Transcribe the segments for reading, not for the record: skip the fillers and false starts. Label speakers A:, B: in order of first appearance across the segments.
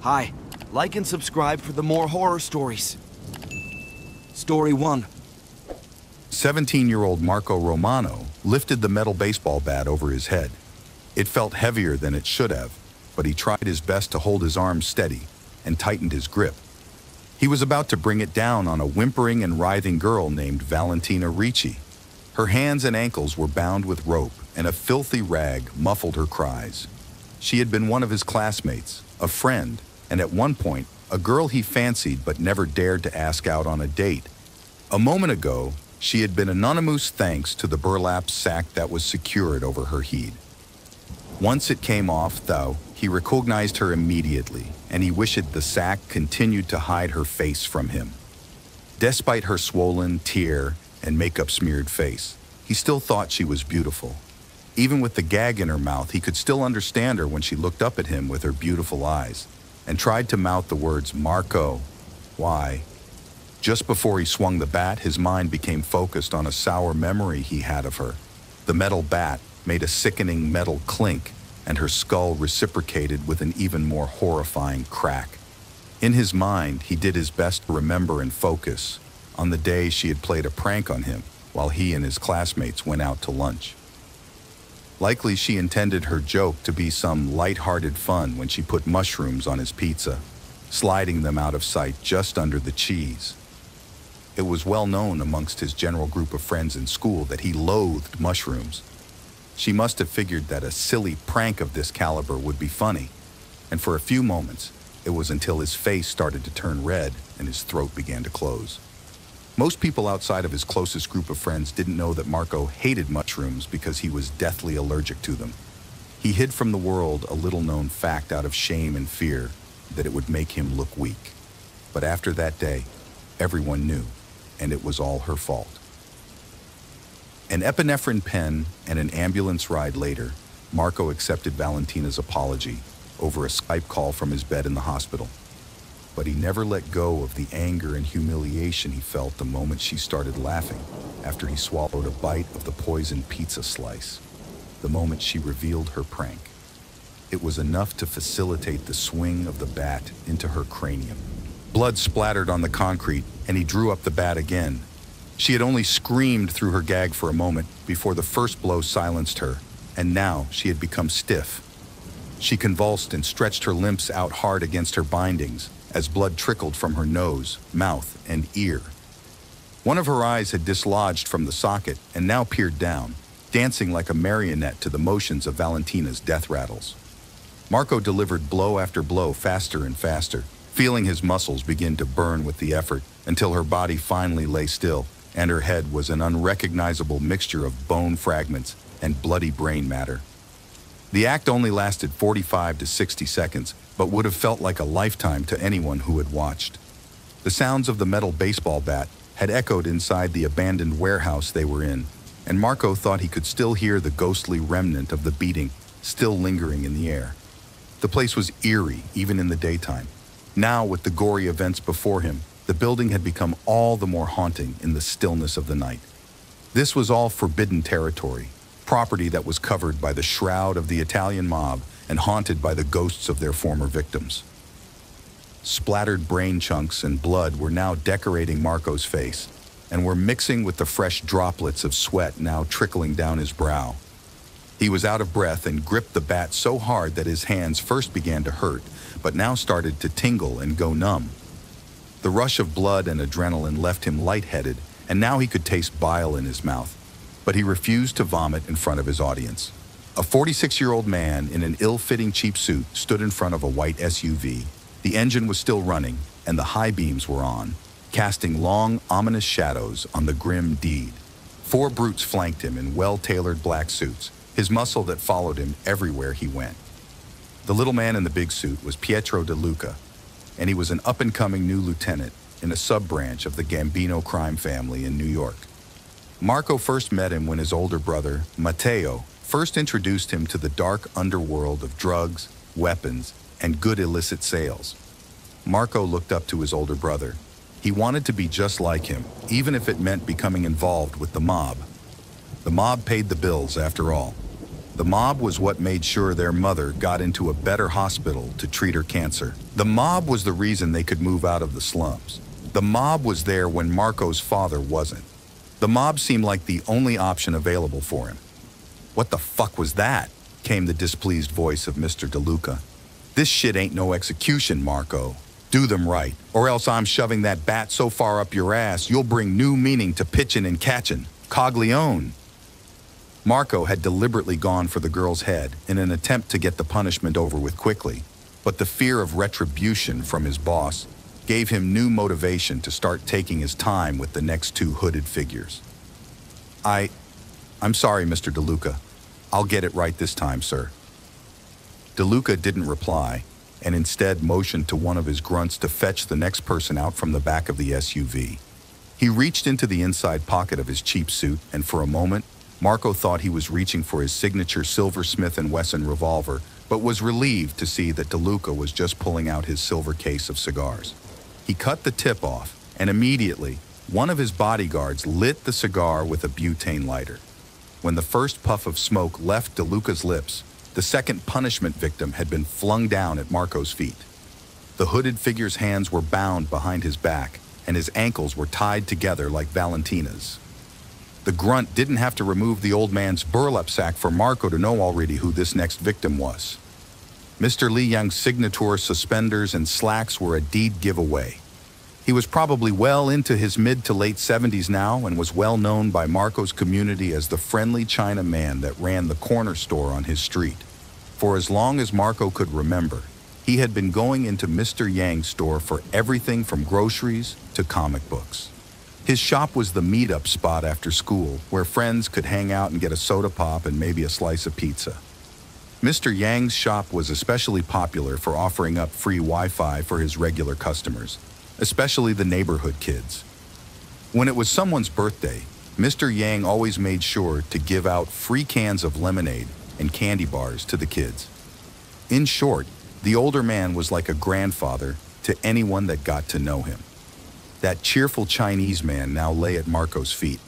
A: Hi, like and subscribe for the more horror stories. Story 1.
B: 17-year-old Marco Romano lifted the metal baseball bat over his head. It felt heavier than it should have, but he tried his best to hold his arms steady and tightened his grip. He was about to bring it down on a whimpering and writhing girl named Valentina Ricci. Her hands and ankles were bound with rope, and a filthy rag muffled her cries. She had been one of his classmates, a friend, and at one point, a girl he fancied but never dared to ask out on a date. A moment ago, she had been anonymous thanks to the burlap sack that was secured over her head. Once it came off, though, he recognized her immediately, and he wished the sack continued to hide her face from him. Despite her swollen, tear, and makeup-smeared face, he still thought she was beautiful. Even with the gag in her mouth, he could still understand her when she looked up at him with her beautiful eyes and tried to mouth the words, "Marco, why?" Just before he swung the bat, his mind became focused on a sour memory he had of her. The metal bat made a sickening metal clink, and her skull reciprocated with an even more horrifying crack. In his mind, he did his best to remember and focus on the day she had played a prank on him while he and his classmates went out to lunch. Likely she intended her joke to be some light-hearted fun when she put mushrooms on his pizza, sliding them out of sight just under the cheese. It was well known amongst his general group of friends in school that he loathed mushrooms. She must have figured that a silly prank of this caliber would be funny, and for a few moments, it was until his face started to turn red and his throat began to close. Most people outside of his closest group of friends didn't know that Marco hated mushrooms because he was deathly allergic to them. He hid from the world a little-known fact out of shame and fear that it would make him look weak. But after that day, everyone knew, and it was all her fault. An epinephrine pen and an ambulance ride later, Marco accepted Valentina's apology over a Skype call from his bed in the hospital. But he never let go of the anger and humiliation he felt the moment she started laughing after he swallowed a bite of the poisoned pizza slice, the moment she revealed her prank. It was enough to facilitate the swing of the bat into her cranium. Blood splattered on the concrete, and he drew up the bat again. She had only screamed through her gag for a moment before the first blow silenced her, and now she had become stiff. She convulsed and stretched her limbs out hard against her bindings as blood trickled from her nose, mouth, and ear. One of her eyes had dislodged from the socket and now peered down, dancing like a marionette to the motions of Valentina's death rattles. Marco delivered blow after blow faster and faster, feeling his muscles begin to burn with the effort until her body finally lay still, and her head was an unrecognizable mixture of bone fragments and bloody brain matter. The act only lasted 45 to 60 seconds, but would have felt like a lifetime to anyone who had watched. The sounds of the metal baseball bat had echoed inside the abandoned warehouse they were in, and Marco thought he could still hear the ghostly remnant of the beating still lingering in the air. The place was eerie, even in the daytime. Now, with the gory events before him, the building had become all the more haunting in the stillness of the night. This was all forbidden territory, property that was covered by the shroud of the Italian mob and haunted by the ghosts of their former victims. Splattered brain chunks and blood were now decorating Marco's face and were mixing with the fresh droplets of sweat now trickling down his brow. He was out of breath and gripped the bat so hard that his hands first began to hurt, but now started to tingle and go numb. The rush of blood and adrenaline left him lightheaded, and now he could taste bile in his mouth, but he refused to vomit in front of his audience. A 46-year-old man in an ill-fitting cheap suit stood in front of a white SUV. The engine was still running, and the high beams were on, casting long, ominous shadows on the grim deed. 4 brutes flanked him in well-tailored black suits, his muscle that followed him everywhere he went. The little man in the big suit was Pietro De Luca, and he was an up-and-coming new lieutenant in a sub-branch of the Gambino crime family in New York. Marco first met him when his older brother, Matteo, first introduced him to the dark underworld of drugs, weapons, and good illicit sales. Marco looked up to his older brother. He wanted to be just like him, even if it meant becoming involved with the mob. The mob paid the bills, after all. The mob was what made sure their mother got into a better hospital to treat her cancer. The mob was the reason they could move out of the slums. The mob was there when Marco's father wasn't. The mob seemed like the only option available for him. "What the fuck was that?" came the displeased voice of Mr. DeLuca. "This shit ain't no execution, Marco. Do them right, or else I'm shoving that bat so far up your ass you'll bring new meaning to pitchin' and catchin'. Coglione." Marco had deliberately gone for the girl's head in an attempt to get the punishment over with quickly, but the fear of retribution from his boss gave him new motivation to start taking his time with the next two hooded figures. I'm sorry, Mr. DeLuca. I'll get it right this time, sir." DeLuca didn't reply, and instead motioned to one of his grunts to fetch the next person out from the back of the SUV. He reached into the inside pocket of his cheap suit, and for a moment, Marco thought he was reaching for his signature silver Smith & Wesson revolver, but was relieved to see that DeLuca was just pulling out his silver case of cigars. He cut the tip off, and immediately, one of his bodyguards lit the cigar with a butane lighter. When the first puff of smoke left DeLuca's lips, the second punishment victim had been flung down at Marco's feet. The hooded figure's hands were bound behind his back, and his ankles were tied together like Valentina's. The grunt didn't have to remove the old man's burlap sack for Marco to know already who this next victim was. Mr. Li Yang's signature suspenders and slacks were a deed giveaway. He was probably well into his mid to late 70s now and was well known by Marco's community as the friendly China man that ran the corner store on his street. For as long as Marco could remember, he had been going into Mr. Yang's store for everything from groceries to comic books. His shop was the meet-up spot after school, where friends could hang out and get a soda pop and maybe a slice of pizza. Mr. Yang's shop was especially popular for offering up free Wi-Fi for his regular customers, especially the neighborhood kids. When it was someone's birthday, Mr. Yang always made sure to give out free cans of lemonade and candy bars to the kids. In short, the older man was like a grandfather to anyone that got to know him. That cheerful Chinese man now lay at Marco's feet,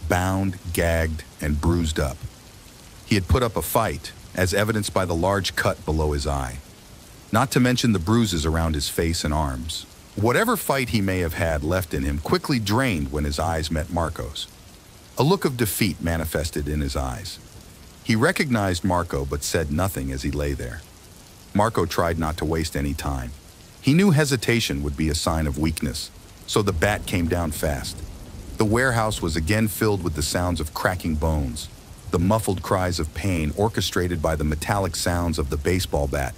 B: bound, gagged, and bruised up. He had put up a fight, as evidenced by the large cut below his eye, not to mention the bruises around his face and arms. Whatever fight he may have had left in him quickly drained when his eyes met Marco's. A look of defeat manifested in his eyes. He recognized Marco but said nothing as he lay there. Marco tried not to waste any time. He knew hesitation would be a sign of weakness, so the bat came down fast. The warehouse was again filled with the sounds of cracking bones, the muffled cries of pain orchestrated by the metallic sounds of the baseball bat.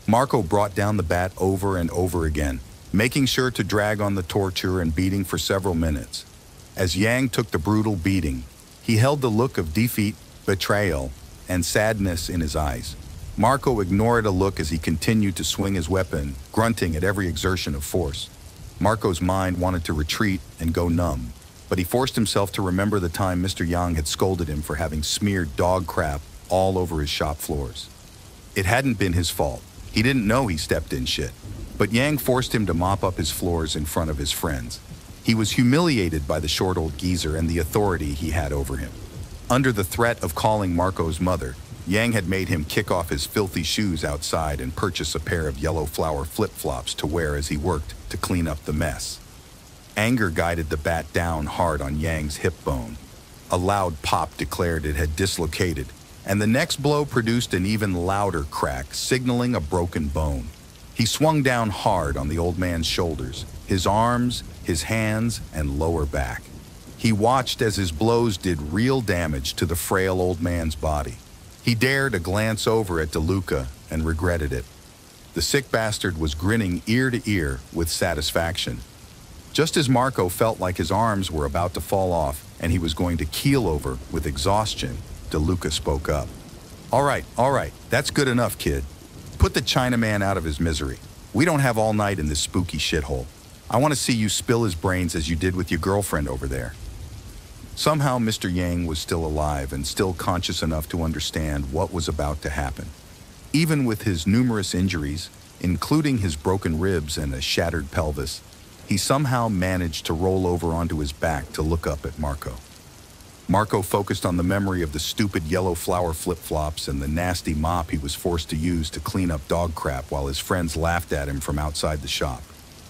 B: Marco brought down the bat over and over again, making sure to drag on the torture and beating for several minutes. As Yang took the brutal beating, he held the look of defeat, betrayal, and sadness in his eyes. Marco ignored a look as he continued to swing his weapon, grunting at every exertion of force. Marco's mind wanted to retreat and go numb, but he forced himself to remember the time Mr. Yang had scolded him for having smeared dog crap all over his shop floors. It hadn't been his fault. He didn't know he stepped in shit, but Yang forced him to mop up his floors in front of his friends. He was humiliated by the short old geezer and the authority he had over him. Under the threat of calling Marco's mother, Yang had made him kick off his filthy shoes outside and purchase a pair of yellow flower flip-flops to wear as he worked to clean up the mess. Anger guided the bat down hard on Yang's hip bone. A loud pop declared it had dislocated, and the next blow produced an even louder crack, signaling a broken bone. He swung down hard on the old man's shoulders, his arms, his hands, and lower back. He watched as his blows did real damage to the frail old man's body. He dared a glance over at DeLuca and regretted it. The sick bastard was grinning ear to ear with satisfaction. Just as Marco felt like his arms were about to fall off and he was going to keel over with exhaustion, DeLuca spoke up. All right, that's good enough, kid. Put the Chinaman out of his misery. We don't have all night in this spooky shithole. I want to see you spill his brains as you did with your girlfriend over there." Somehow Mr. Yang was still alive and still conscious enough to understand what was about to happen. Even with his numerous injuries, including his broken ribs and a shattered pelvis, he somehow managed to roll over onto his back to look up at Marco. Marco focused on the memory of the stupid yellow flower flip-flops and the nasty mop he was forced to use to clean up dog crap while his friends laughed at him from outside the shop.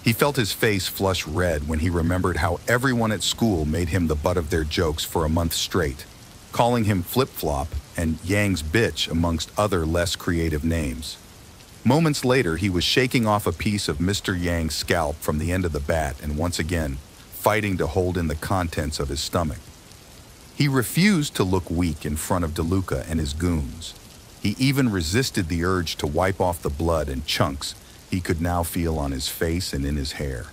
B: He felt his face flush red when he remembered how everyone at school made him the butt of their jokes for a month straight, calling him flip-flop and Yang's bitch amongst other less creative names. Moments later, he was shaking off a piece of Mr. Yang's scalp from the end of the bat and once again, fighting to hold in the contents of his stomach. He refused to look weak in front of DeLuca and his goons. He even resisted the urge to wipe off the blood and chunks he could now feel on his face and in his hair.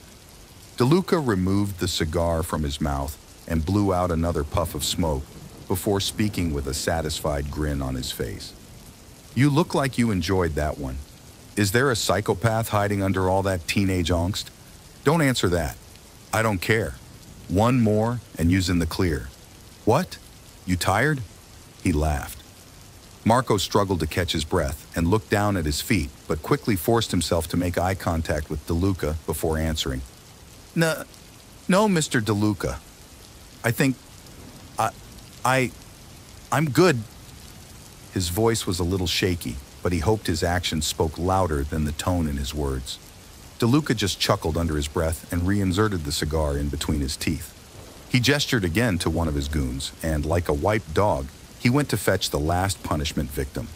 B: DeLuca removed the cigar from his mouth and blew out another puff of smoke before speaking with a satisfied grin on his face. "You look like you enjoyed that one. Is there a psychopath hiding under all that teenage angst? Don't answer that. I don't care. One more and you's in the clear." "What? You tired?" He laughed. Marco struggled to catch his breath and looked down at his feet, but quickly forced himself to make eye contact with DeLuca before answering. No, Mr. DeLuca. I think... I'm good." His voice was a little shaky, but he hoped his actions spoke louder than the tone in his words. DeLuca just chuckled under his breath and reinserted the cigar in between his teeth. He gestured again to one of his goons, and like a wiped dog, he went to fetch the last punishment victim.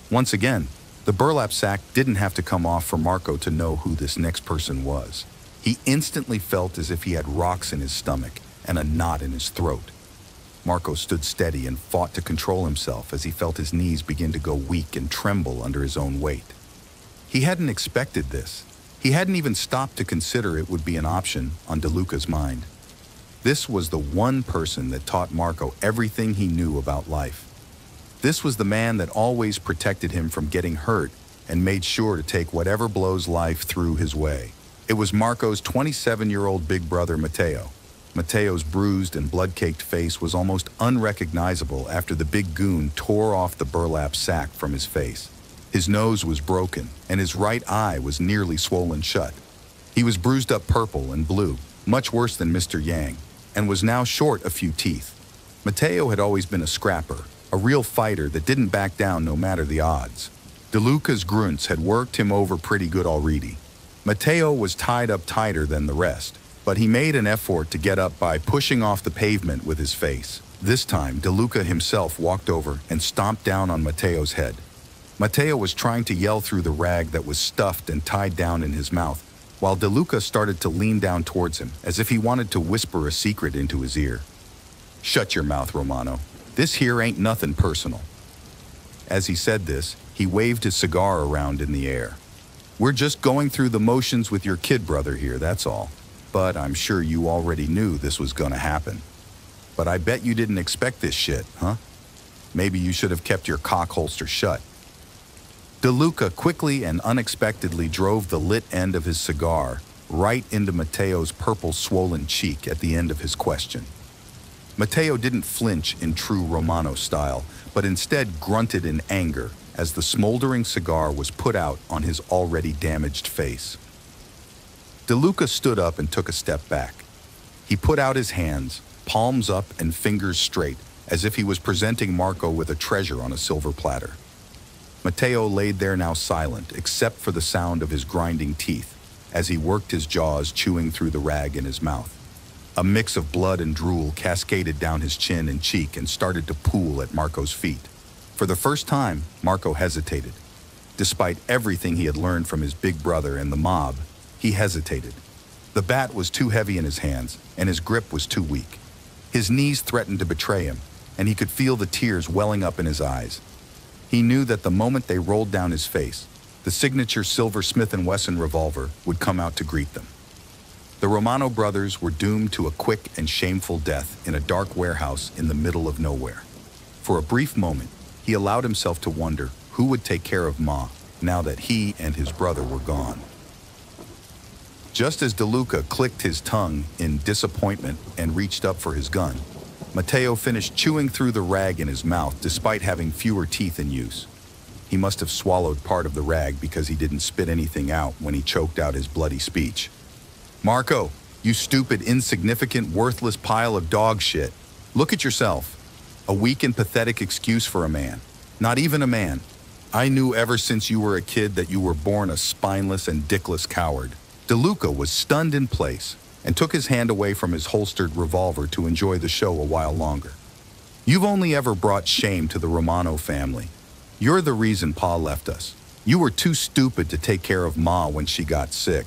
B: Once again, the burlap sack didn't have to come off for Marco to know who this next person was. He instantly felt as if he had rocks in his stomach and a knot in his throat. Marco stood steady and fought to control himself as he felt his knees begin to go weak and tremble under his own weight. He hadn't expected this. He hadn't even stopped to consider it would be an option on DeLuca's mind. This was the one person that taught Marco everything he knew about life. This was the man that always protected him from getting hurt and made sure to take whatever blows life threw his way. It was Marco's 27-year-old big brother, Matteo. Matteo's bruised and blood-caked face was almost unrecognizable after the big goon tore off the burlap sack from his face. His nose was broken, and his right eye was nearly swollen shut. He was bruised up purple and blue, much worse than Mr. Yang, and was now short a few teeth. Matteo had always been a scrapper, a real fighter that didn't back down no matter the odds. DeLuca's grunts had worked him over pretty good already. Matteo was tied up tighter than the rest, but he made an effort to get up by pushing off the pavement with his face. This time, DeLuca himself walked over and stomped down on Matteo's head. Matteo was trying to yell through the rag that was stuffed and tied down in his mouth, while DeLuca started to lean down towards him, as if he wanted to whisper a secret into his ear. "Shut your mouth, Romano. This here ain't nothing personal." As he said this, he waved his cigar around in the air. "We're just going through the motions with your kid brother here, that's all. But I'm sure you already knew this was gonna happen. But I bet you didn't expect this shit, huh? Maybe you should have kept your cock holster shut." DeLuca quickly and unexpectedly drove the lit end of his cigar right into Matteo's purple swollen cheek at the end of his question. Matteo didn't flinch in true Romano style, but instead grunted in anger as the smoldering cigar was put out on his already damaged face. DeLuca stood up and took a step back. He put out his hands, palms up and fingers straight, as if he was presenting Marco with a treasure on a silver platter. Matteo laid there now silent, except for the sound of his grinding teeth, as he worked his jaws chewing through the rag in his mouth. A mix of blood and drool cascaded down his chin and cheek and started to pool at Marco's feet. For the first time, Marco hesitated. Despite everything he had learned from his big brother and the mob, he hesitated. The bat was too heavy in his hands, and his grip was too weak. His knees threatened to betray him, and he could feel the tears welling up in his eyes. He knew that the moment they rolled down his face, the signature silver Smith & Wesson revolver would come out to greet them. The Romano brothers were doomed to a quick and shameful death in a dark warehouse in the middle of nowhere. For a brief moment, he allowed himself to wonder who would take care of Ma now that he and his brother were gone. Just as DeLuca clicked his tongue in disappointment and reached up for his gun, Matteo finished chewing through the rag in his mouth despite having fewer teeth in use. He must have swallowed part of the rag because he didn't spit anything out when he choked out his bloody speech. "Marco, you stupid, insignificant, worthless pile of dog shit. Look at yourself. A weak and pathetic excuse for a man. Not even a man. I knew ever since you were a kid that you were born a spineless and dickless coward. DeLuca was stunned in place and took his hand away from his holstered revolver to enjoy the show a while longer. You've only ever brought shame to the Romano family. You're the reason Pa left us. You were too stupid to take care of Ma when she got sick.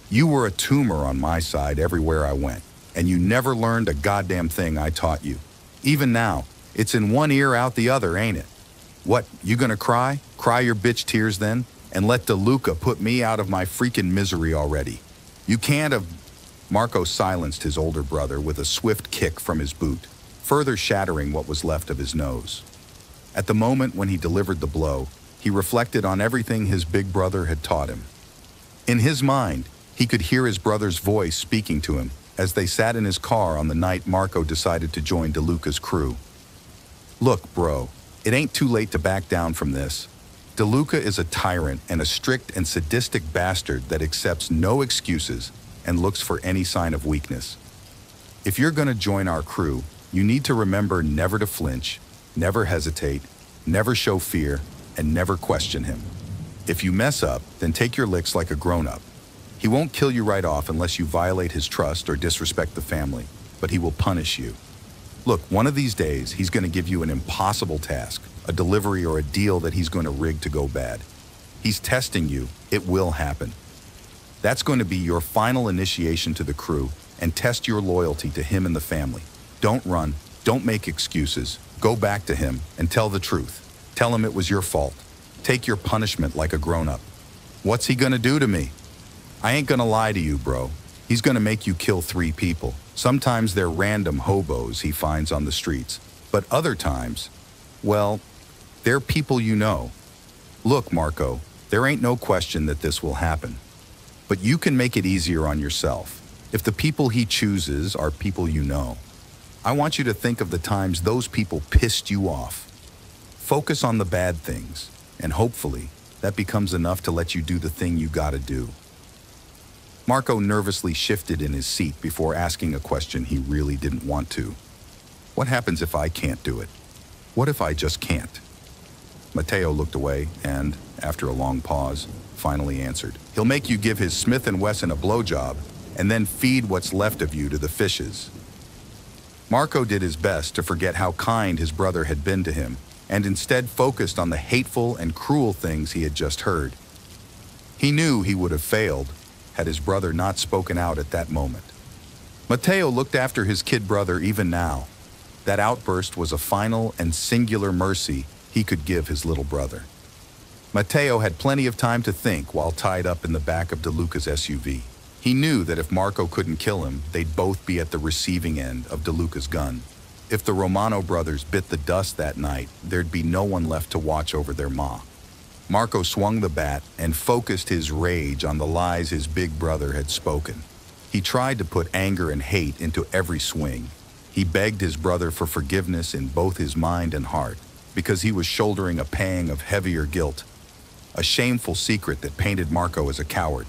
B: You were a tumor on my side everywhere I went, and you never learned a goddamn thing I taught you. Even now, it's in one ear out the other, ain't it? What, you gonna cry? Cry your bitch tears then? And let DeLuca put me out of my freaking misery already. You can't have... Marco silenced his older brother with a swift kick from his boot, further shattering what was left of his nose. At the moment when he delivered the blow, he reflected on everything his big brother had taught him. In his mind, he could hear his brother's voice speaking to him as they sat in his car on the night Marco decided to join DeLuca's crew. Look, bro, it ain't too late to back down from this. DeLuca is a tyrant and a strict and sadistic bastard that accepts no excuses and looks for any sign of weakness. If you're gonna join our crew, you need to remember never to flinch, never hesitate, never show fear, and never question him. If you mess up, then take your licks like a grown-up. He won't kill you right off unless you violate his trust or disrespect the family, but he will punish you. Look, one of these days, he's going to give you an impossible task, a delivery or a deal that he's going to rig to go bad. He's testing you. It will happen. That's going to be your final initiation to the crew and test your loyalty to him and the family. Don't run. Don't make excuses. Go back to him and tell the truth. Tell him it was your fault. Take your punishment like a grown-up. What's he gonna do to me? I ain't gonna lie to you, bro. He's gonna make you kill 3 people. Sometimes they're random hobos he finds on the streets, but other times, well, they're people you know. Look, Marco, there ain't no question that this will happen. But you can make it easier on yourself. If the people he chooses are people you know, I want you to think of the times those people pissed you off. Focus on the bad things, and hopefully, that becomes enough to let you do the thing you gotta do. Marco nervously shifted in his seat before asking a question he really didn't want to. What happens if I can't do it? What if I just can't? Matteo looked away and, after a long pause, finally answered. He'll make you give his Smith & Wesson a blowjob and then feed what's left of you to the fishes. Marco did his best to forget how kind his brother had been to him and instead focused on the hateful and cruel things he had just heard. He knew he would have failed had his brother not spoken out at that moment. Matteo looked after his kid brother even now. That outburst was a final and singular mercy he could give his little brother. Matteo had plenty of time to think while tied up in the back of DeLuca's SUV. He knew that if Marco couldn't kill him, they'd both be at the receiving end of DeLuca's gun. If the Romano brothers bit the dust that night, there'd be no one left to watch over their ma. Marco swung the bat and focused his rage on the lies his big brother had spoken. He tried to put anger and hate into every swing. He begged his brother for forgiveness in both his mind and heart, because he was shouldering a pang of heavier guilt, a shameful secret that painted Marco as a coward.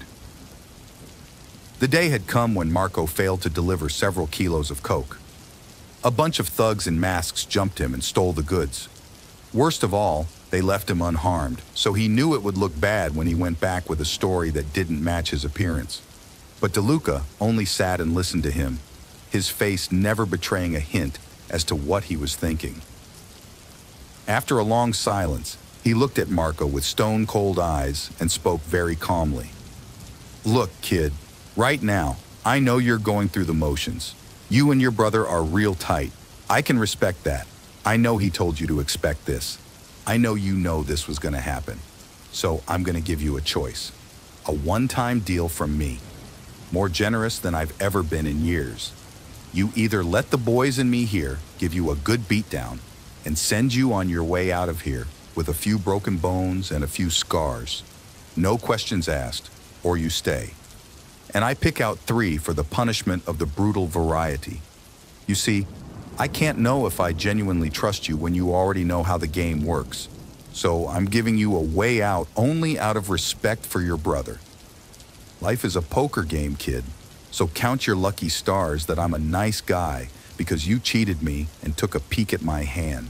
B: The day had come when Marco failed to deliver several kilos of coke. A bunch of thugs in masks jumped him and stole the goods. Worst of all, they left him unharmed, so he knew it would look bad when he went back with a story that didn't match his appearance. But DeLuca only sat and listened to him, his face never betraying a hint as to what he was thinking. After a long silence, he looked at Marco with stone-cold eyes and spoke very calmly. Look, kid, right now, I know you're going through the motions. You and your brother are real tight. I can respect that. I know he told you to expect this. I know you know this was going to happen. So I'm going to give you a choice. A one-time deal from me. More generous than I've ever been in years. You either let the boys and me here give you a good beatdown and send you on your way out of here with a few broken bones and a few scars. No questions asked, or you stay. And I pick out 3 for the punishment of the brutal variety. You see, I can't know if I genuinely trust you when you already know how the game works. So I'm giving you a way out only out of respect for your brother. Life is a poker game, kid. So count your lucky stars that I'm a nice guy because you cheated me and took a peek at my hand.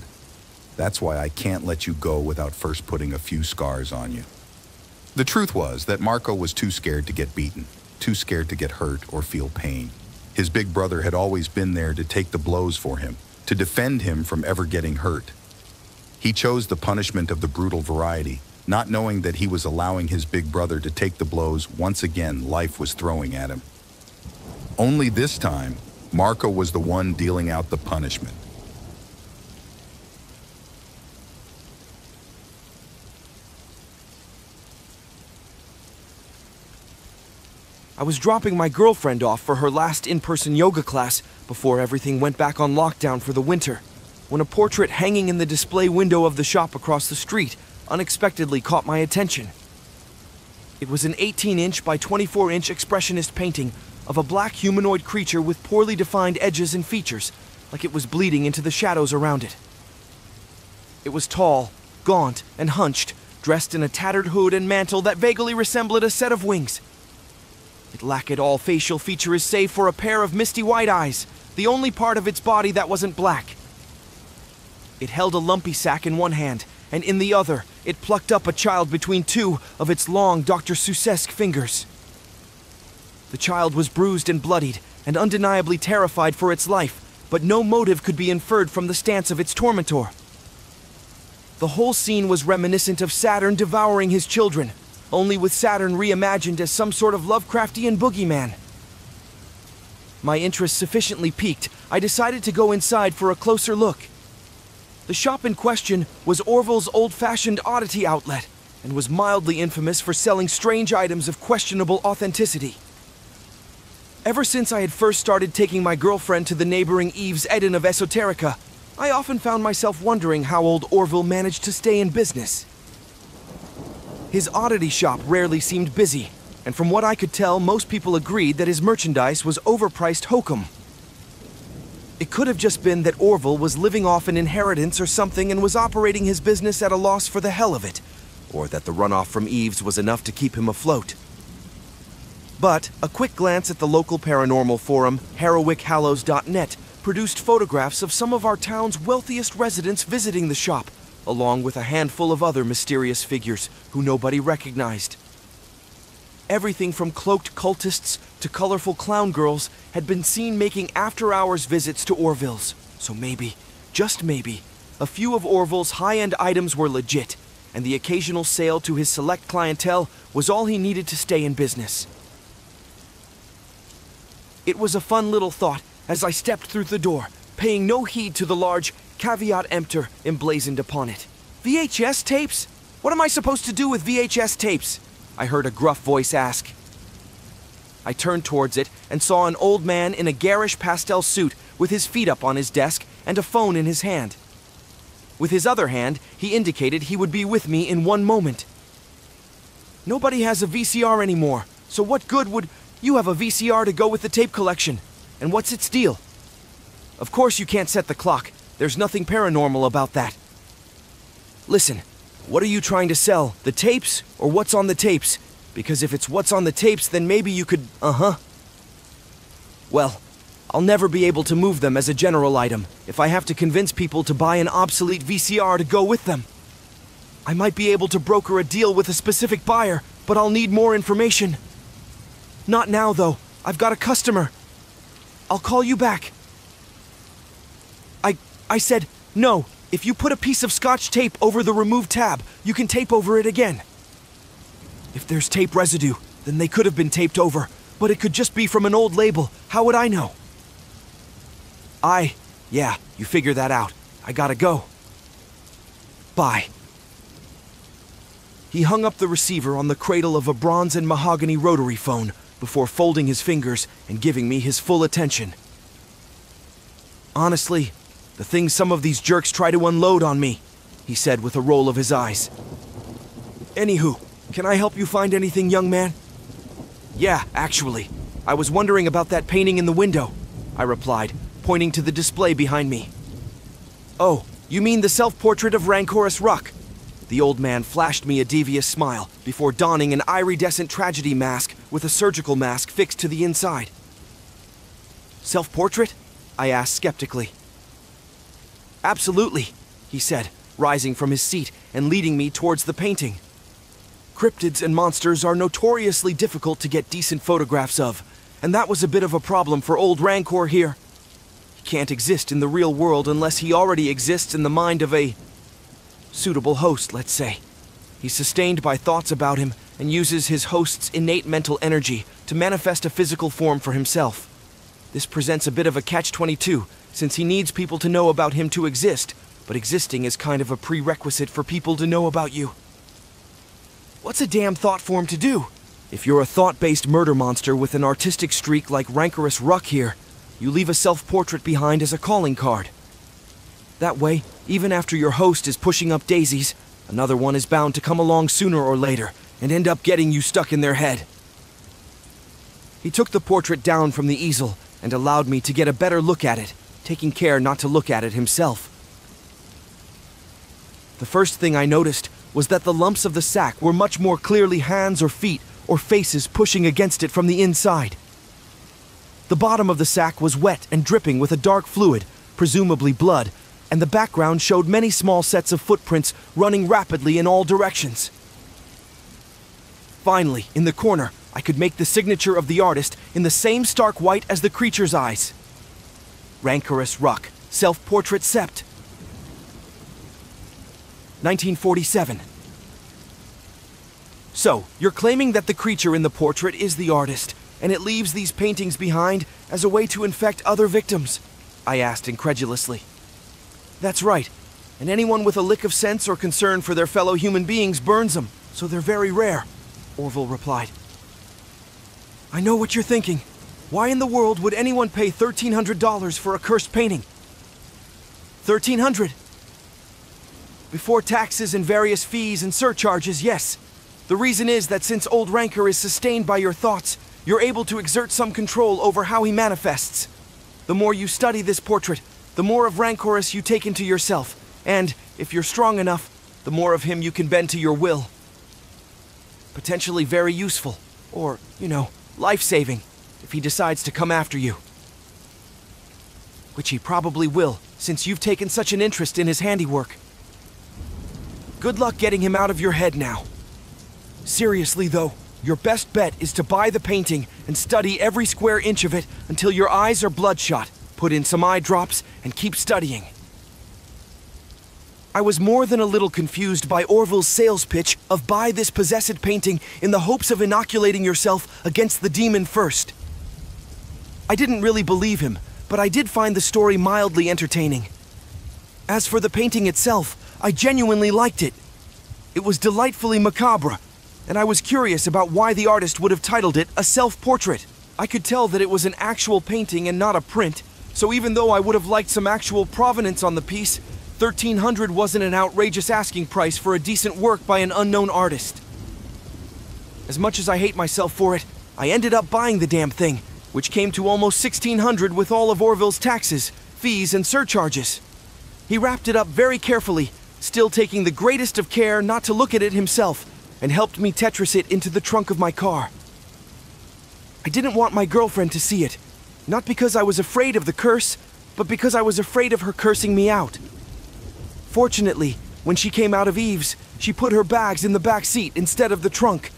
B: That's why I can't let you go without first putting a few scars on you." The truth was that Marco was too scared to get beaten, too scared to get hurt or feel pain. His big brother had always been there to take the blows for him, to defend him from ever getting hurt. He chose the punishment of the brutal variety, not knowing that he was allowing his big brother to take the blows once again life was throwing at him. Only this time, Marco was the one dealing out the punishment.
A: I was dropping my girlfriend off for her last in-person yoga class before everything went back on lockdown for the winter, when a portrait hanging in the display window of the shop across the street unexpectedly caught my attention. It was an 18-inch by 24-inch expressionist painting of a black humanoid creature with poorly defined edges and features, like it was bleeding into the shadows around it. It was tall, gaunt, and hunched, dressed in a tattered hood and mantle that vaguely resembled a set of wings. It lacked all facial features save for a pair of misty white eyes, the only part of its body that wasn't black. It held a lumpy sack in one hand, and in the other, it plucked up a child between two of its long Dr. Seuss-esque fingers. The child was bruised and bloodied, and undeniably terrified for its life, but no motive could be inferred from the stance of its tormentor. The whole scene was reminiscent of Saturn devouring his children, only with Saturn reimagined as some sort of Lovecraftian boogeyman. My interest sufficiently piqued, I decided to go inside for a closer look. The shop in question was Orville's old-fashioned oddity outlet, and was mildly infamous for selling strange items of questionable authenticity. Ever since I had first started taking my girlfriend to the neighboring Eve's Eden of Esoterica, I often found myself wondering how old Orville managed to stay in business. His oddity shop rarely seemed busy, and from what I could tell, most people agreed that his merchandise was overpriced hokum. It could have just been that Orville was living off an inheritance or something and was operating his business at a loss for the hell of it, or that the runoff from Eve's was enough to keep him afloat. But a quick glance at the local paranormal forum, HeroickHallows.net, produced photographs of some of our town's wealthiest residents visiting the shop, along with a handful of other mysterious figures who nobody recognized. Everything from cloaked cultists to colorful clown girls had been seen making after-hours visits to Orville's, so maybe, just maybe, a few of Orville's high-end items were legit, and the occasional sale to his select clientele was all he needed to stay in business. It was a fun little thought as I stepped through the door, paying no heed to the large caveat emptor emblazoned upon it. VHS tapes? What am I supposed to do with VHS tapes? I heard a gruff voice ask. I turned towards it and saw an old man in a garish pastel suit with his feet up on his desk and a phone in his hand. With his other hand, he indicated he would be with me in one moment. Nobody has a VCR anymore, so what good would you have a VCR to go with the tape collection? And what's its deal? Of course you can't set the clock. There's nothing paranormal about that. Listen, what are you trying to sell? The tapes or what's on the tapes? Because if it's what's on the tapes, then maybe you could, Well, I'll never be able to move them as a general item if I have to convince people to buy an obsolete VCR to go with them. I might be able to broker a deal with a specific buyer, but I'll need more information. Not now, though. I've got a customer. I'll call you back. I said, no. If you put a piece of Scotch tape over the remove tab, you can tape over it again. If there's tape residue, then they could have been taped over, but it could just be from an old label. How would I know? Yeah, you figure that out. I gotta go. Bye. He hung up the receiver on the cradle of a bronze and mahogany rotary phone before folding his fingers and giving me his full attention. Honestly, the things some of these jerks try to unload on me, he said with a roll of his eyes. Anywho, can I help you find anything, young man? Yeah, actually. I was wondering about that painting in the window, I replied, pointing to the display behind me. Oh, you mean the self-portrait of Rancorous Ruck? The old man flashed me a devious smile before donning an iridescent tragedy mask with a surgical mask fixed to the inside. Self-portrait? I asked skeptically. Absolutely, he said, rising from his seat and leading me towards the painting. Cryptids and monsters are notoriously difficult to get decent photographs of, and that was a bit of a problem for old Rancor here. He can't exist in the real world unless he already exists in the mind of a suitable host, let's say. He's sustained by thoughts about him and uses his host's innate mental energy to manifest a physical form for himself. This presents a bit of a catch-22, since he needs people to know about him to exist, but existing is kind of a prerequisite for people to know about you. What's a damn thought form to do? If you're a thought-based murder monster with an artistic streak like Rancorous Ruck here, you leave a self-portrait behind as a calling card. That way, even after your host is pushing up daisies, another one is bound to come along sooner or later and end up getting you stuck in their head. He took the portrait down from the easel and allowed me to get a better look at it, taking care not to look at it himself. The first thing I noticed was that the lumps of the sack were much more clearly hands or feet or faces pushing against it from the inside. The bottom of the sack was wet and dripping with a dark fluid, presumably blood, and the background showed many small sets of footprints running rapidly in all directions. Finally, in the corner, I could make the signature of the artist in the same stark white as the creature's eyes. Rancorous Ruck, self-portrait sept. 1947. So, you're claiming that the creature in the portrait is the artist, and it leaves these paintings behind as a way to infect other victims? I asked incredulously. That's right, and anyone with a lick of sense or concern for their fellow human beings burns them, so they're very rare, Orville replied. I know what you're thinking. Why in the world would anyone pay $1,300 for a cursed painting? $1,300? Before taxes and various fees and surcharges, yes. The reason is that since old Rancor is sustained by your thoughts, you're able to exert some control over how he manifests. The more you study this portrait, the more of Rancorous you take into yourself, and, if you're strong enough, the more of him you can bend to your will. Potentially very useful, or, life-saving, if he decides to come after you. Which he probably will, since you've taken such an interest in his handiwork. Good luck getting him out of your head now. Seriously though, your best bet is to buy the painting and study every square inch of it until your eyes are bloodshot, put in some eye drops, and keep studying. I was more than a little confused by Orville's sales pitch of buy this possessed painting in the hopes of inoculating yourself against the demon first. I didn't really believe him, but I did find the story mildly entertaining. As for the painting itself, I genuinely liked it. It was delightfully macabre, and I was curious about why the artist would have titled it a self-portrait. I could tell that it was an actual painting and not a print, so even though I would have liked some actual provenance on the piece, $1,300 wasn't an outrageous asking price for a decent work by an unknown artist. As much as I hate myself for it, I ended up buying the damn thing, which came to almost $1,600 with all of Orville's taxes, fees, and surcharges. He wrapped it up very carefully, still taking the greatest of care not to look at it himself, and helped me Tetris it into the trunk of my car. I didn't want my girlfriend to see it, not because I was afraid of the curse, but because I was afraid of her cursing me out. Fortunately, when she came out of Eve's, she put her bags in the back seat instead of the trunk.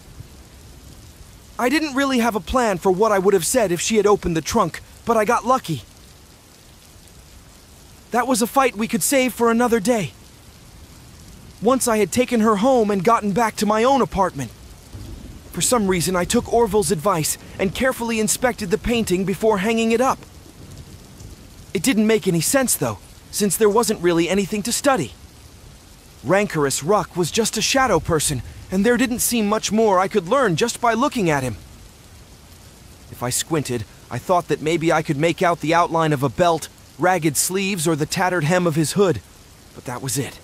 A: I didn't really have a plan for what I would have said if she had opened the trunk, but I got lucky. That was a fight we could save for another day. Once I had taken her home and gotten back to my own apartment. For some reason, I took Orville's advice and carefully inspected the painting before hanging it up. It didn't make any sense, though, since there wasn't really anything to study. Rancorous Ruck was just a shadow person, and there didn't seem much more I could learn just by looking at him. If I squinted, I thought that maybe I could make out the outline of a belt, ragged sleeves, or the tattered hem of his hood, but that was it.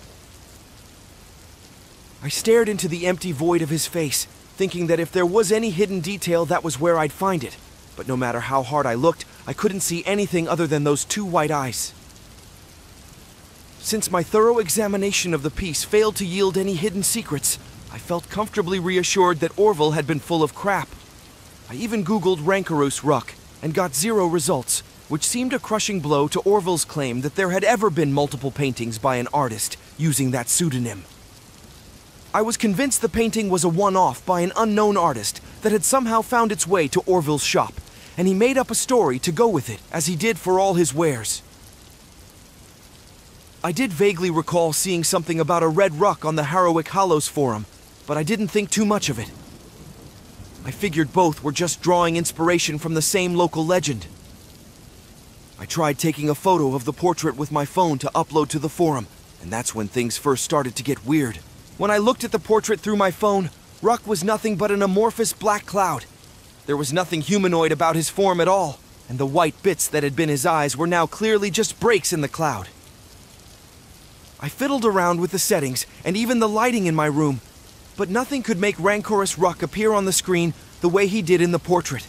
A: I stared into the empty void of his face, thinking that if there was any hidden detail, that was where I'd find it. But no matter how hard I looked, I couldn't see anything other than those two white eyes. Since my thorough examination of the piece failed to yield any hidden secrets, I felt comfortably reassured that Orville had been full of crap. I even Googled Rancorous Ruck and got 0 results, which seemed a crushing blow to Orville's claim that there had ever been multiple paintings by an artist using that pseudonym. I was convinced the painting was a one-off by an unknown artist that had somehow found its way to Orville's shop, and he made up a story to go with it, as he did for all his wares. I did vaguely recall seeing something about a red ruck on the Harrowick Hollows forum, but I didn't think too much of it. I figured both were just drawing inspiration from the same local legend. I tried taking a photo of the portrait with my phone to upload to the forum, and that's when things first started to get weird. When I looked at the portrait through my phone, Ruck was nothing but an amorphous black cloud. There was nothing humanoid about his form at all, and the white bits that had been his eyes were now clearly just breaks in the cloud. I fiddled around with the settings and even the lighting in my room, but nothing could make Rancorous Ruck appear on the screen the way he did in the portrait.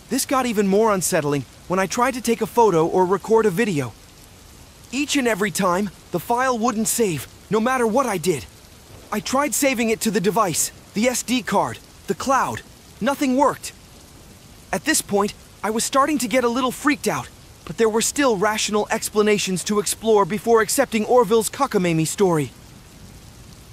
A: This got even more unsettling when I tried to take a photo or record a video. Each and every time, the file wouldn't save, no matter what I did. I tried saving it to the device, the SD card, the cloud. Nothing worked. At this point, I was starting to get a little freaked out, but there were still rational explanations to explore before accepting Orville's cockamamie story.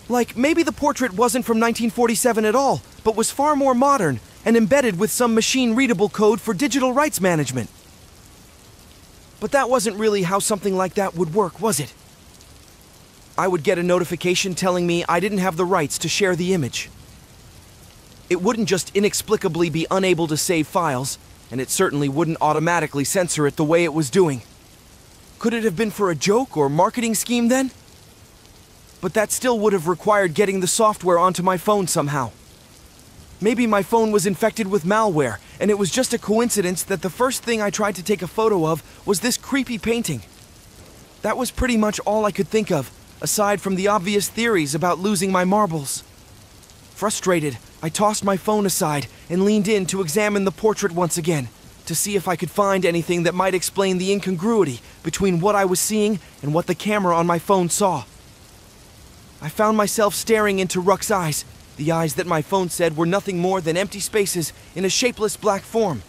A: Like, maybe the portrait wasn't from 1947 at all, but was far more modern and embedded with some machine-readable code for digital rights management. But that wasn't really how something like that would work, was it? I would get a notification telling me I didn't have the rights to share the image. It wouldn't just inexplicably be unable to save files, and it certainly wouldn't automatically censor it the way it was doing. Could it have been for a joke or marketing scheme then? But that still would have required getting the software onto my phone somehow. Maybe my phone was infected with malware, and it was just a coincidence that the first thing I tried to take a photo of was this creepy painting. That was pretty much all I could think of, aside from the obvious theories about losing my marbles. Frustrated, I tossed my phone aside and leaned in to examine the portrait once again, to see if I could find anything that might explain the incongruity between what I was seeing and what the camera on my phone saw. I found myself staring into Ruck's eyes, the eyes that my phone said were nothing more than empty spaces in a shapeless black form.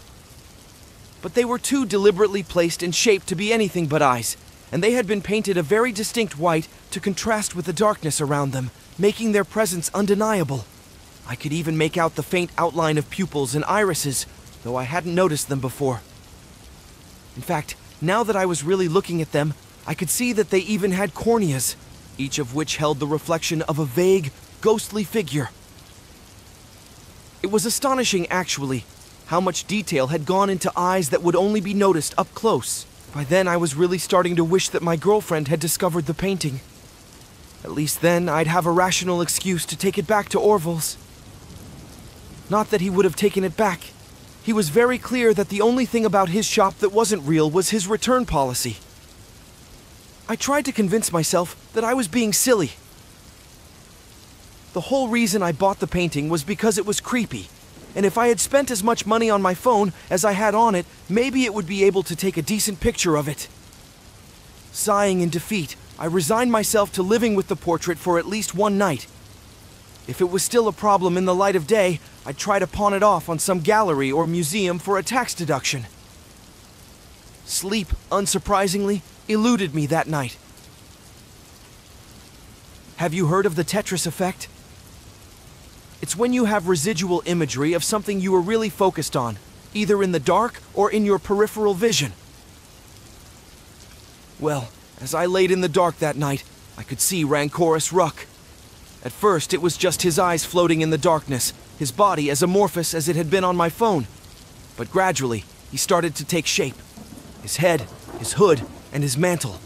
A: But they were too deliberately placed and shaped to be anything but eyes, and they had been painted a very distinct white to contrast with the darkness around them, making their presence undeniable. I could even make out the faint outline of pupils and irises, though I hadn't noticed them before. In fact, now that I was really looking at them, I could see that they even had corneas, each of which held the reflection of a vague, ghostly figure. It was astonishing, actually, how much detail had gone into eyes that would only be noticed up close. By then, I was really starting to wish that my girlfriend had discovered the painting. At least then, I'd have a rational excuse to take it back to Orville's. Not that he would have taken it back. He was very clear that the only thing about his shop that wasn't real was his return policy. I tried to convince myself that I was being silly. The whole reason I bought the painting was because it was creepy, and if I had spent as much money on my phone as I had on it, maybe it would be able to take a decent picture of it. Sighing in defeat, I resigned myself to living with the portrait for at least one night. If it was still a problem in the light of day, I'd try to pawn it off on some gallery or museum for a tax deduction. Sleep, unsurprisingly, eluded me that night. Have you heard of the Tetris effect? It's when you have residual imagery of something you were really focused on, either in the dark or in your peripheral vision. Well, as I laid in the dark that night, I could see Rancorous Ruck. At first, it was just his eyes floating in the darkness, his body as amorphous as it had been on my phone. But gradually, he started to take shape. His head, his hood, and his mantle.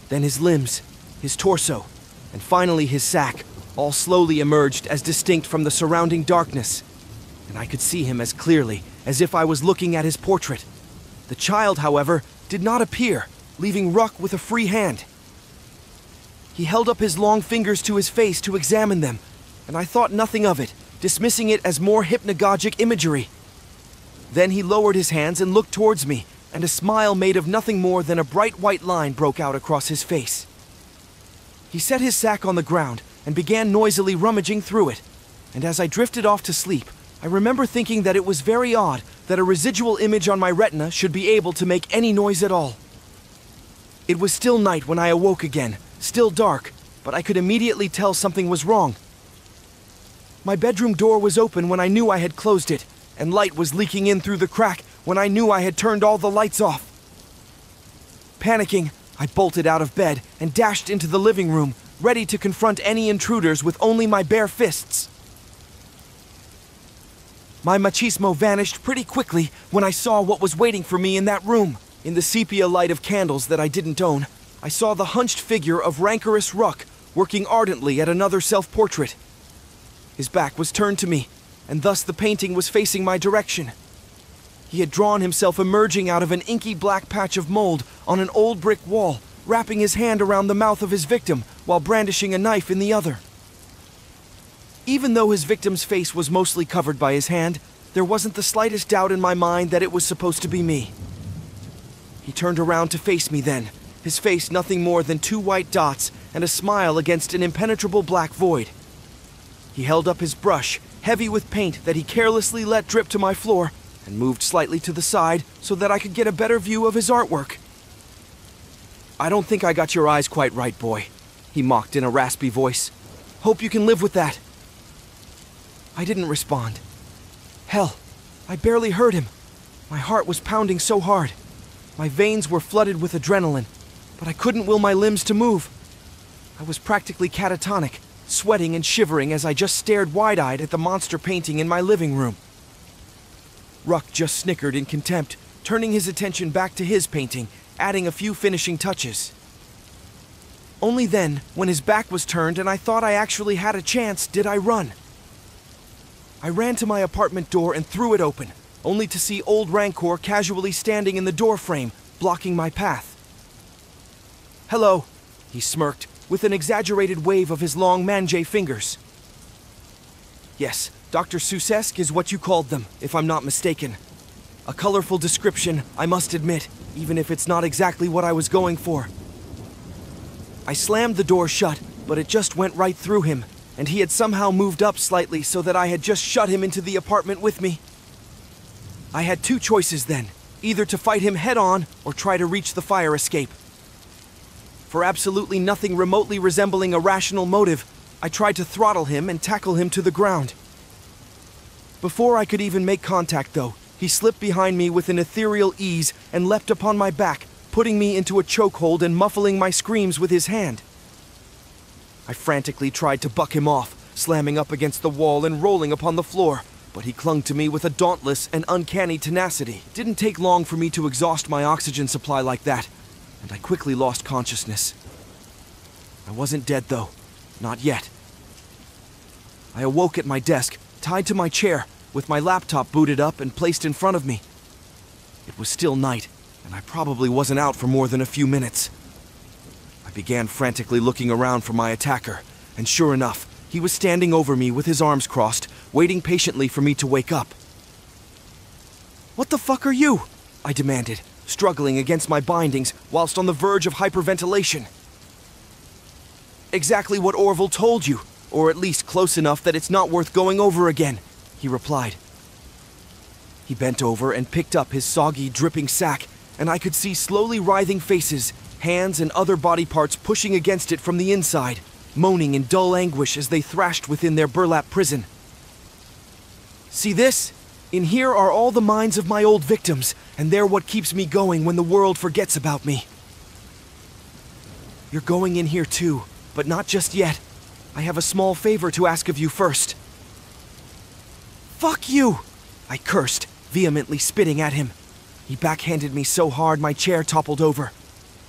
A: Then his limbs, his torso, and finally his sack, all slowly emerged as distinct from the surrounding darkness. And I could see him as clearly as if I was looking at his portrait. The child, however, did not appear, leaving Ruck with a free hand. He held up his long fingers to his face to examine them, and I thought nothing of it, dismissing it as more hypnagogic imagery. Then he lowered his hands and looked towards me, and a smile made of nothing more than a bright white line broke out across his face. He set his sack on the ground and began noisily rummaging through it, and as I drifted off to sleep, I remember thinking that it was very odd that a residual image on my retina should be able to make any noise at all. It was still night when I awoke again, still dark, but I could immediately tell something was wrong. My bedroom door was open when I knew I had closed it, and light was leaking in through the crack when I knew I had turned all the lights off. Panicking, I bolted out of bed and dashed into the living room, ready to confront any intruders with only my bare fists. My machismo vanished pretty quickly when I saw what was waiting for me in that room. In the sepia light of candles that I didn't own, I saw the hunched figure of rancorous Ruck working ardently at another self-portrait. His back was turned to me, and thus the painting was facing my direction. He had drawn himself emerging out of an inky black patch of mold on an old brick wall, wrapping his hand around the mouth of his victim while brandishing a knife in the other. Even though his victim's face was mostly covered by his hand, there wasn't the slightest doubt in my mind that it was supposed to be me. He turned around to face me then, his face nothing more than 2 white dots and a smile against an impenetrable black void. He held up his brush, heavy with paint that he carelessly let drip to my floor, and moved slightly to the side so that I could get a better view of his artwork. "I don't think I got your eyes quite right, boy," he mocked in a raspy voice. "Hope you can live with that." I didn't respond. Hell, I barely heard him. My heart was pounding so hard. My veins were flooded with adrenaline, but I couldn't will my limbs to move. I was practically catatonic, sweating and shivering as I just stared wide-eyed at the monster painting in my living room. Ruck just snickered in contempt, turning his attention back to his painting, adding a few finishing touches. Only then, when his back was turned and I thought I actually had a chance, did I run. I ran to my apartment door and threw it open, only to see old Rancor casually standing in the doorframe, blocking my path. "Hello," he smirked, with an exaggerated wave of his long manjay fingers. "Yes, Dr. Seussesque is what you called them, if I'm not mistaken. A colorful description, I must admit, even if it's not exactly what I was going for." I slammed the door shut, but it just went right through him, and he had somehow moved up slightly so that I had just shut him into the apartment with me. I had 2 choices then, either to fight him head-on or try to reach the fire escape. For absolutely nothing remotely resembling a rational motive, I tried to throttle him and tackle him to the ground. Before I could even make contact, though, he slipped behind me with an ethereal ease and leapt upon my back, putting me into a chokehold and muffling my screams with his hand. I frantically tried to buck him off, slamming up against the wall and rolling upon the floor, but he clung to me with a dauntless and uncanny tenacity. It didn't take long for me to exhaust my oxygen supply like that, and I quickly lost consciousness. I wasn't dead, though. Not yet. I awoke at my desk, tied to my chair, with my laptop booted up and placed in front of me. It was still night, and I probably wasn't out for more than a few minutes. I began frantically looking around for my attacker, and sure enough, he was standing over me with his arms crossed, waiting patiently for me to wake up. "What the fuck are you?" I demanded, struggling against my bindings whilst on the verge of hyperventilation. "Exactly what Orville told you, or at least close enough that it's not worth going over again," he replied. He bent over and picked up his soggy, dripping sack, and I could see slowly writhing faces, hands and other body parts pushing against it from the inside, moaning in dull anguish as they thrashed within their burlap prison. "See this? In here are all the minds of my old victims, and they're what keeps me going when the world forgets about me. You're going in here too, but not just yet. I have a small favor to ask of you first." "Fuck you!" I cursed, vehemently spitting at him. He backhanded me so hard my chair toppled over.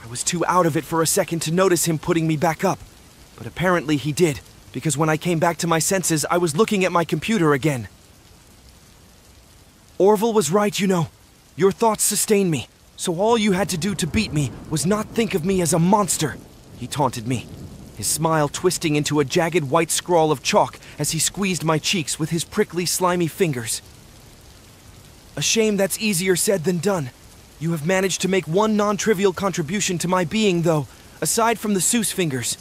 A: I was too out of it for a second to notice him putting me back up, but apparently he did, because when I came back to my senses, I was looking at my computer again. "Orville was right, you know. Your thoughts sustained me, so all you had to do to beat me was not think of me as a monster," he taunted me, his smile twisting into a jagged white scrawl of chalk as he squeezed my cheeks with his prickly, slimy fingers. "A shame that's easier said than done. You have managed to make one non-trivial contribution to my being, though, aside from the Seuss fingers.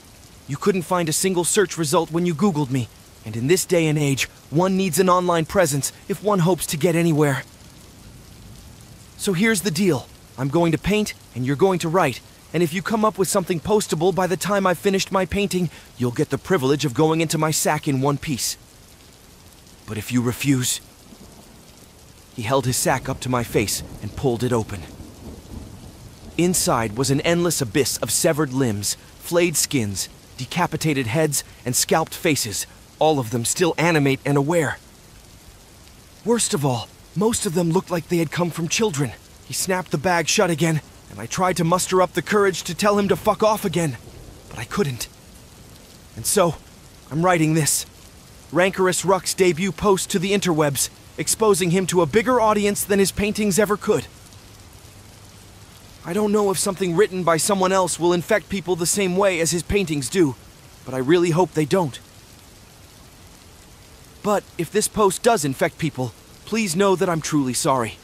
A: You couldn't find a single search result when you Googled me, And in this day and age, one needs an online presence if one hopes to get anywhere. So here's the deal. I'm going to paint, and you're going to write. And if you come up with something postable by the time I've finished my painting, you'll get the privilege of going into my sack in one piece. But if you refuse... He held his sack up to my face and pulled it open. Inside was an endless abyss of severed limbs, flayed skins, decapitated heads, and scalped faces, all of them still animate and aware. Worst of all, most of them looked like they had come from children. He snapped the bag shut again, and I tried to muster up the courage to tell him to fuck off again, but I couldn't. And so, I'm writing this. Rancorous Ruck's debut post to the interwebs, exposing him to a bigger audience than his paintings ever could. I don't know if something written by someone else will infect people the same way as his paintings do, but I really hope they don't. But if this post does infect people, please know that I'm truly sorry.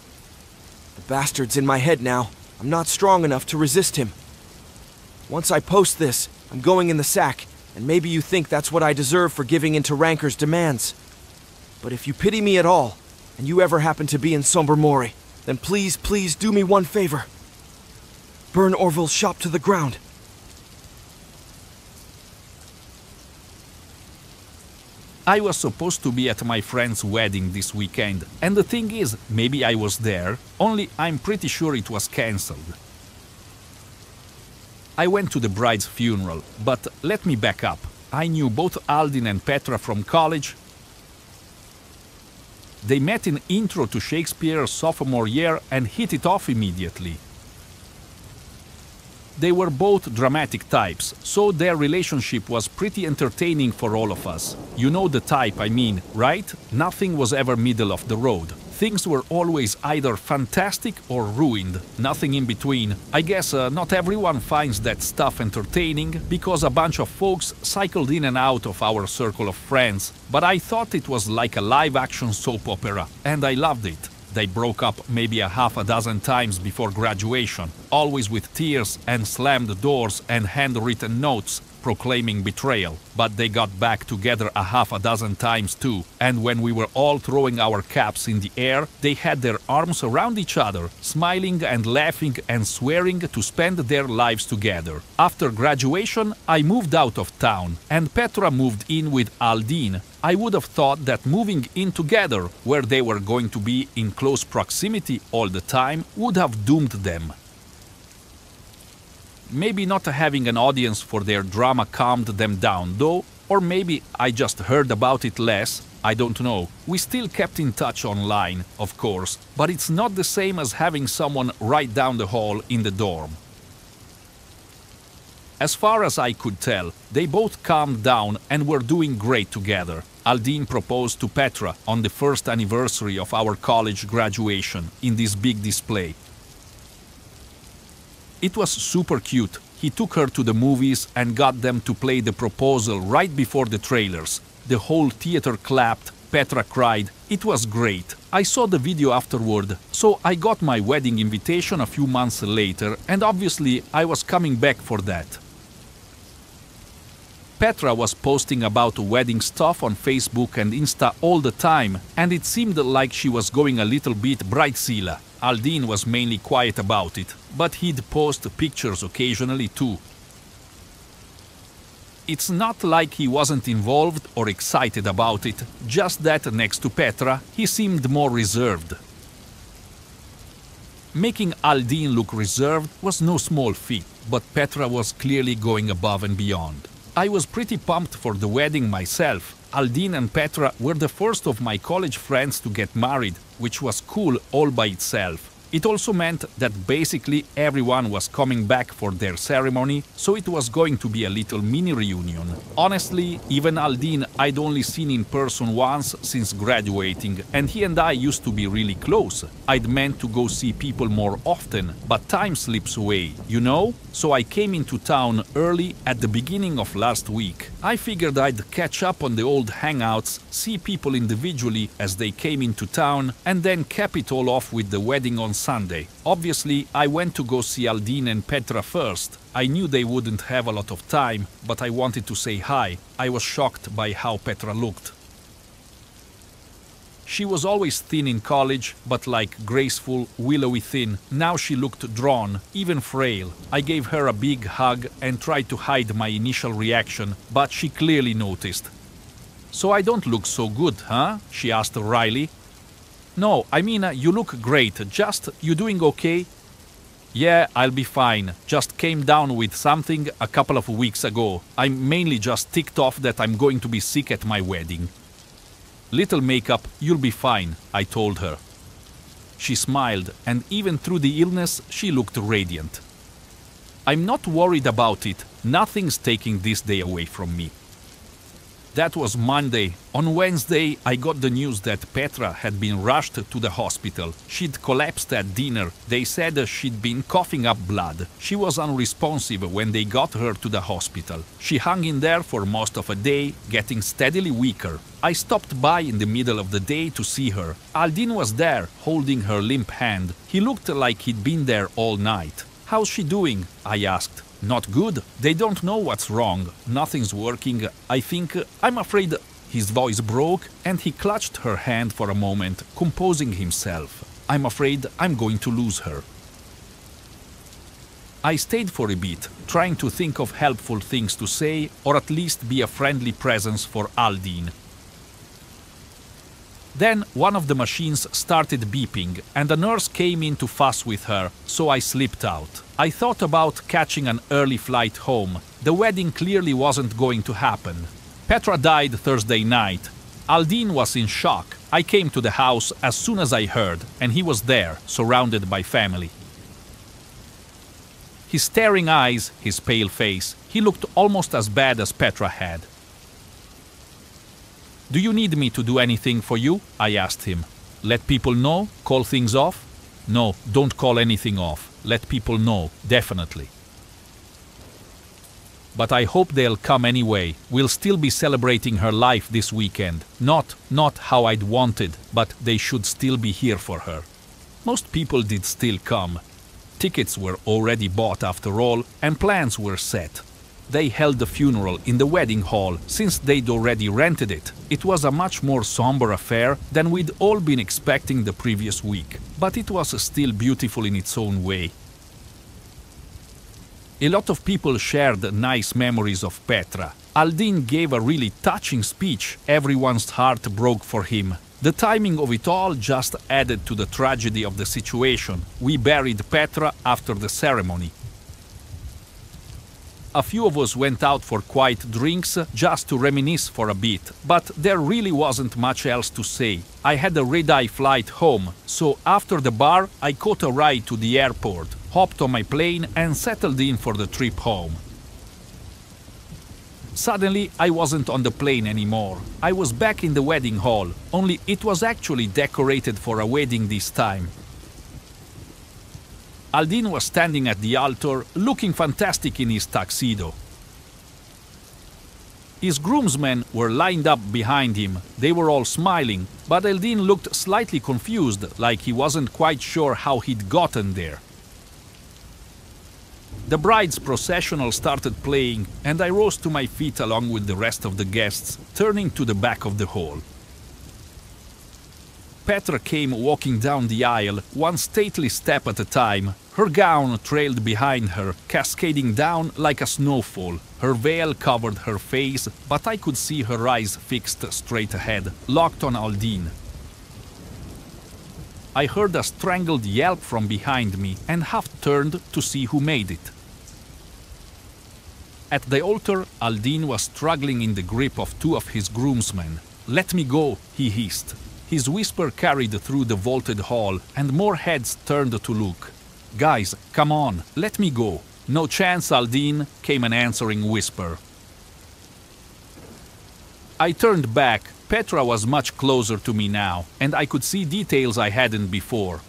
A: The bastard's in my head now. I'm not strong enough to resist him. Once I post this, I'm going in the sack, and maybe you think that's what I deserve for giving in to Rancor's demands. But if you pity me at all, and you ever happen to be in Sombermori, then please, please do me one favor. Burn Orville's shop to the ground.
C: I was supposed to be at my friend's wedding this weekend, and the thing is, maybe I was there, only I'm pretty sure it was cancelled. I went to the bride's funeral, but let me back up. I knew both Aldin and Petra from college. They met in Intro to Shakespeare's sophomore year and hit it off immediately. They were both dramatic types, so their relationship was pretty entertaining for all of us. You know the type I mean, right? Nothing was ever middle of the road. Things were always either fantastic or ruined, nothing in between. I guess not everyone finds that stuff entertaining, because a bunch of folks cycled in and out of our circle of friends, but I thought it was like a live-action soap opera, and I loved it. They broke up maybe a half a dozen times before graduation, always with tears and slammed doors and handwritten notes proclaiming betrayal. But they got back together a half a dozen times too, and when we were all throwing our caps in the air, they had their arms around each other, smiling and laughing and swearing to spend their lives together. After graduation, I moved out of town, and Petra moved in with Aldin. I would have thought that moving in together, where they were going to be in close proximity all the time, would have doomed them. Maybe not having an audience for their drama calmed them down, though, or maybe I just heard about it less, I don't know. We still kept in touch online, of course, but it's not the same as having someone right down the hall in the dorm. As far as I could tell, they both calmed down and were doing great together. Aldin proposed to Petra on the first anniversary of our college graduation in this big display. It was super cute. He took her to the movies and got them to play the proposal right before the trailers. The whole theater clapped, Petra cried. It was great. I saw the video afterward, so I got my wedding invitation a few months later, and obviously I was coming back for that. Petra was posting about wedding stuff on Facebook and Insta all the time, and it seemed like she was going a little bit bridezilla. Aldin was mainly quiet about it, but he'd post pictures occasionally too. It's not like he wasn't involved or excited about it, just that next to Petra, he seemed more reserved. Making Aldin look reserved was no small feat, but Petra was clearly going above and beyond. I was pretty pumped for the wedding myself. Aldin and Petra were the first of my college friends to get married, which was cool all by itself. It also meant that basically everyone was coming back for their ceremony, so it was going to be a little mini reunion. Honestly, even Aldin I'd only seen in person once since graduating, and he and I used to be really close. I'd meant to go see people more often, but time slips away, you know? So I came into town early at the beginning of last week. I figured I'd catch up on the old hangouts, see people individually as they came into town, and then cap it all off with the wedding on Sunday. Obviously, I went to go see Aldine and Petra first. I knew they wouldn't have a lot of time, but I wanted to say hi. I was shocked by how Petra looked. She was always thin in college, but like graceful, willowy thin. Now she looked drawn, even frail. I gave her a big hug and tried to hide my initial reaction, but she clearly noticed. "So I don't look so good, huh?" she asked Riley. "No, I mean, you look great. Just, you doing okay?" "Yeah, I'll be fine. Just came down with something a couple of weeks ago. I'm mainly just ticked off that I'm going to be sick at my wedding." "Little makeup, you'll be fine," I told her. She smiled, and even through the illness, she looked radiant. "I'm not worried about it. Nothing's taking this day away from me." That was Monday. On Wednesday, I got the news that Petra had been rushed to the hospital. She'd collapsed at dinner. They said she'd been coughing up blood. She was unresponsive when they got her to the hospital. She hung in there for most of a day, getting steadily weaker. I stopped by in the middle of the day to see her. Aldine was there, holding her limp hand. He looked like he'd been there all night. "How's she doing?" I asked. "Not good. They don't know what's wrong. Nothing's working. I think... I'm afraid..." His voice broke, and he clutched her hand for a moment, composing himself. "I'm afraid I'm going to lose her." I stayed for a bit, trying to think of helpful things to say, or at least be a friendly presence for Aldine. Then one of the machines started beeping, and a nurse came in to fuss with her, so I slipped out. I thought about catching an early flight home. The wedding clearly wasn't going to happen. Petra died Thursday night. Aldine was in shock. I came to the house as soon as I heard, and he was there, surrounded by family. His staring eyes, his pale face, he looked almost as bad as Petra had. "Do you need me to do anything for you?" I asked him. "Let people know? Call things off?" "No, don't call anything off. Let people know, definitely. But I hope they'll come anyway. We'll still be celebrating her life this weekend. Not how I'd wanted, but they should still be here for her." Most people did still come. Tickets were already bought after all, and plans were set. They held the funeral in the wedding hall, since they'd already rented it. It was a much more somber affair than we'd all been expecting the previous week, but it was still beautiful in its own way. A lot of people shared nice memories of Petra. Aldine gave a really touching speech. Everyone's heart broke for him. The timing of it all just added to the tragedy of the situation. We buried Petra after the ceremony. A few of us went out for quiet drinks just to reminisce for a bit, but there really wasn't much else to say. I had a red-eye flight home, so after the bar I caught a ride to the airport, hopped on my plane and settled in for the trip home. Suddenly I wasn't on the plane anymore. I was back in the wedding hall, only it was actually decorated for a wedding this time. Aldine was standing at the altar, looking fantastic in his tuxedo. His groomsmen were lined up behind him. They were all smiling, but Aldine looked slightly confused, like he wasn't quite sure how he'd gotten there. The bride's processional started playing, and I rose to my feet along with the rest of the guests, turning to the back of the hall. Petra came walking down the aisle, one stately step at a time. Her gown trailed behind her, cascading down like a snowfall. Her veil covered her face, but I could see her eyes fixed straight ahead, locked on Aldine. I heard a strangled yelp from behind me and half turned to see who made it. At the altar, Aldine was struggling in the grip of two of his groomsmen. "Let me go," he hissed. His whisper carried through the vaulted hall, and more heads turned to look. "Guys, come on, let me go." "No chance, Aldine," came an answering whisper. I turned back. Petra was much closer to me now, and I could see details I hadn't before.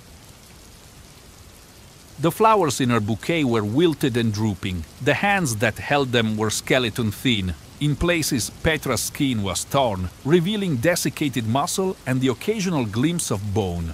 C: The flowers in her bouquet were wilted and drooping. The hands that held them were skeleton thin. In places, Petra's skin was torn, revealing desiccated muscle and the occasional glimpse of bone.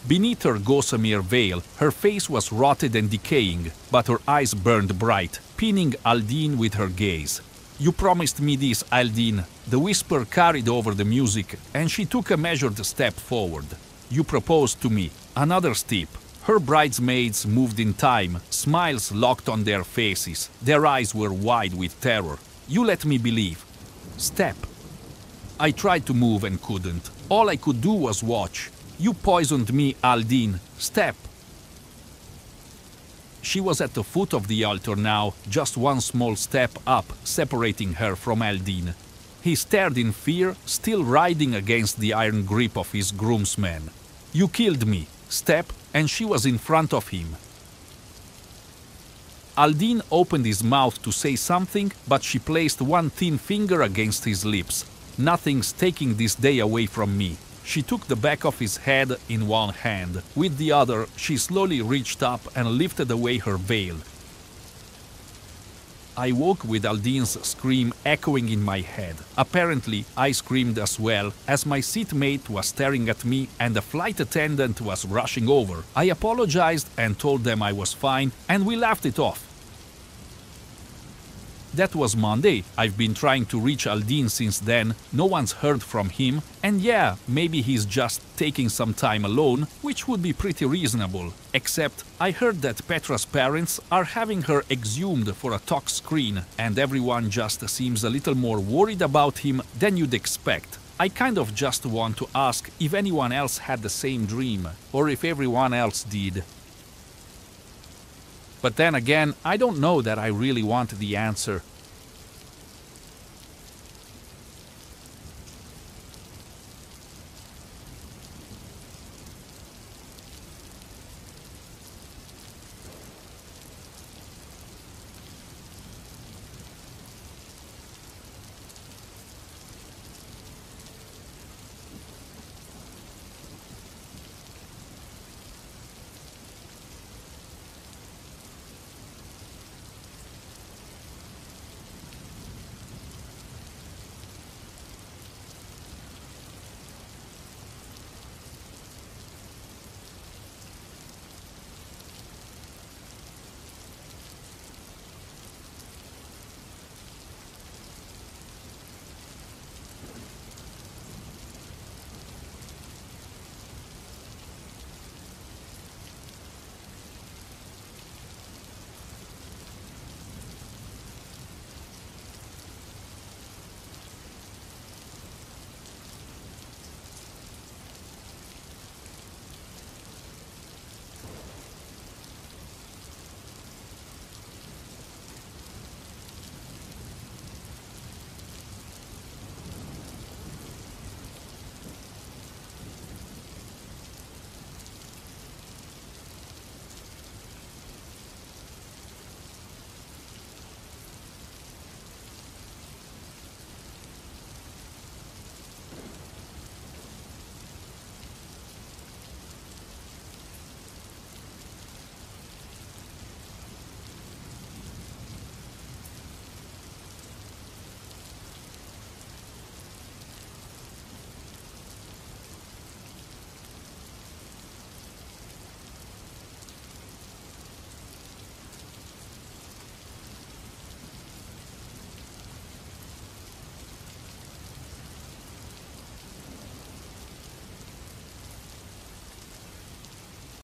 C: Beneath her gossamer veil, her face was rotted and decaying, but her eyes burned bright, pinning Aldine with her gaze. "You promised me this, Aldine." The whisper carried over the music, and she took a measured step forward. "You proposed to me." Another step. Her bridesmaids moved in time, smiles locked on their faces. Their eyes were wide with terror. "You let me believe." Step. I tried to move and couldn't. All I could do was watch. "You poisoned me, Aldine." Step. She was at the foot of the altar now, just one small step up, separating her from Aldine. He stared in fear, still riding against the iron grip of his groomsmen. "You killed me." Step, and she was in front of him. Aldine opened his mouth to say something, but she placed one thin finger against his lips. "Nothing's taking this day away from me." She took the back of his head in one hand. With the other, she slowly reached up and lifted away her veil. I woke with Aldine's scream echoing in my head. Apparently, I screamed as well, as my seatmate was staring at me and the flight attendant was rushing over. I apologized and told them I was fine, and we laughed it off. That was Monday. I've been trying to reach Aldine since then. No one's heard from him. And yeah, maybe he's just taking some time alone, which would be pretty reasonable. Except, I heard that Petra's parents are having her exhumed for a tox screen, and everyone just seems a little more worried about him than you'd expect. I kind of just want to ask if anyone else had the same dream, or if everyone else did. But then again, I don't know that I really want the answer.